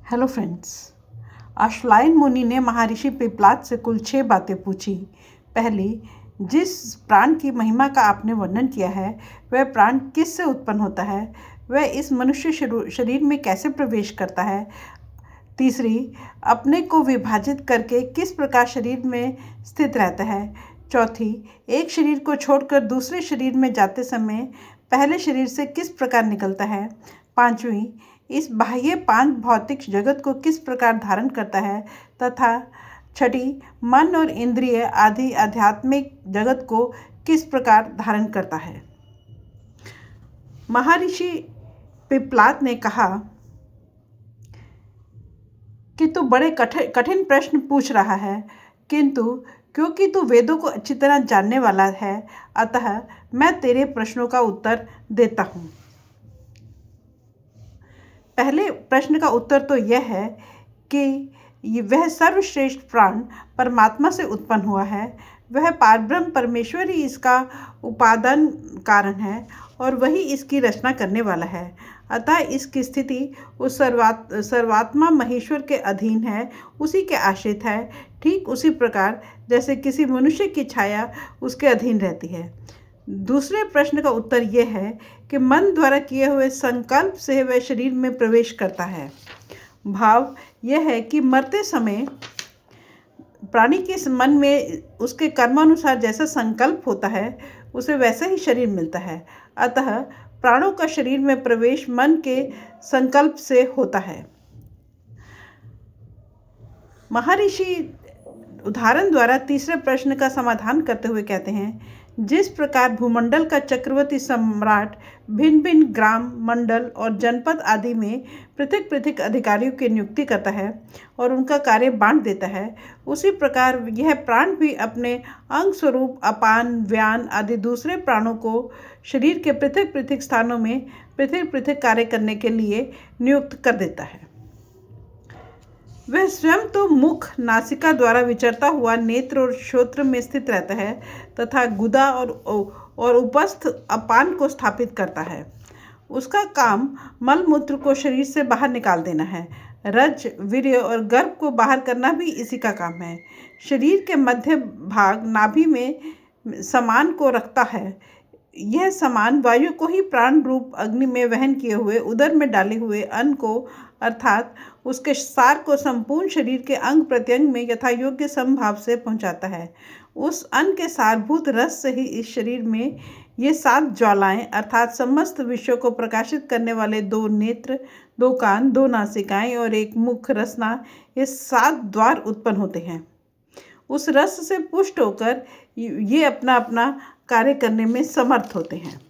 Hello friends. Ashvalayan मुनि ने महर्षि पिप्पलाद से कुल 6 बातें पूछी। पहली, जिस प्राण की महिमा का आपने वर्णन किया है वह प्राण किस से उत्पन्न होता है, वह इस मनुष्य शरीर में कैसे प्रवेश करता है। तीसरी, अपने को विभाजित करके किस प्रकार शरीर में स्थित रहता है। चौथी, एक शरीर को छोड़कर दूसरे शरीर में जाते समय पहले शरीर से किस प्रकार निकलता है। पांचवी, इस बाह्य 5 भौतिक जगत को किस प्रकार धारण करता है। तथा छठी, मन और इंद्रिय आदि आध्यात्मिक जगत को किस प्रकार धारण करता है। महर्षि पिप्पलाद ने कहा कि तू बड़े कठिन प्रश्न पूछ रहा है, किंतु क्योंकि तू वेदों को अच्छी तरह जानने वाला है, अतः मैं तेरे प्रश्नों का उत्तर देता हूँ। पहले प्रश्न का उत्तर तो यह है कि वह सर्वश्रेष्ठ प्राण परमात्मा से उत्पन्न हुआ है। वह पारब्रह्म परमेश्वर ही इसका उपादान कारण है और वही इसकी रचना करने वाला है। अतः इसकी स्थिति उस सर्वात्मा महेश्वर के अधीन है, उसी के आश्रित है। ठीक उसी प्रकार जैसे किसी मनुष्य की छाया उसके अधीन रहती है। दूसरे प्रश्न का उत्तर यह है कि मन द्वारा किए हुए संकल्प से वह शरीर में प्रवेश करता है। भाव यह है कि मरते समय प्राणी के मन में उसके कर्मानुसार जैसा संकल्प होता है उसे वैसा ही शरीर मिलता है। अतः प्राणों का शरीर में प्रवेश मन के संकल्प से होता है। महर्षि उदाहरण द्वारा तीसरे प्रश्न का समाधान करते हुए कहते हैं, जिस प्रकार भूमंडल का चक्रवर्ती सम्राट भिन्न भिन्न ग्राम, मंडल और जनपद आदि में पृथक पृथक अधिकारियों की नियुक्ति करता है और उनका कार्य बांट देता है, उसी प्रकार यह प्राण भी अपने अंग स्वरूप अपान, व्यान आदि दूसरे प्राणों को शरीर के पृथक पृथक स्थानों में पृथक पृथक कार्य करने के लिए नियुक्त कर देता है। वह स्वयं तो मुख, नासिका द्वारा विचरता हुआ नेत्र और श्रोत्र में स्थित रहता है तथा गुदा और उपस्थ अपान को स्थापित करता है। उसका काम मल मूत्र को शरीर से बाहर निकाल देना है। रज, वीर्य और गर्भ को बाहर करना भी इसी का काम है। शरीर के मध्य भाग नाभि में समान को रखता है। यह समान वायु को ही प्राण रूप अग्नि में वहन किए हुए उदर में डाले हुए अन्न को अर्थात उसके सार को संपूर्ण शरीर के अंग प्रत्यंग में यथा योग्य समभाव से पहुंचाता है। उस अन्न के सारभूत रस से ही इस शरीर में ये 7 ज्वालाएं अर्थात समस्त विषयों को प्रकाशित करने वाले 2 नेत्र, 2 कान, 2 नासिकाएं और 1 मुख रसना, ये 7 द्वार उत्पन्न होते हैं। उस रस से पुष्ट होकर ये अपना अपना कार्य करने में समर्थ होते हैं।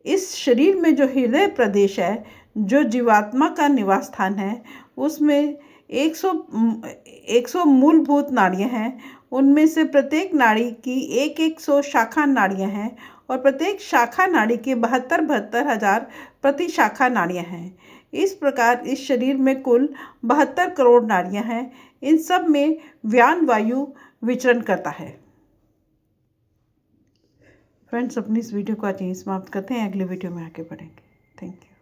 इस शरीर में जो हृदय प्रदेश है, जो जीवात्मा का निवास स्थान है, उसमें 100 मूलभूत नाड़ियां हैं। उनमें से प्रत्येक नाड़ी की 100 शाखा नाड़ियां हैं और प्रत्येक शाखा नाड़ी की 72 हजार प्रति शाखा नाड़ियां हैं। इस प्रकार इस शरीर में कुल 72 करोड़ नाड़ियां हैं। इन सब में व्यान वायु विचरण करता है। फ्रेंड्स, अपनी इस वीडियो को आज यहीं समाप्त करते हैं। अगले वीडियो में आगे बढ़ेंगे। Thank you.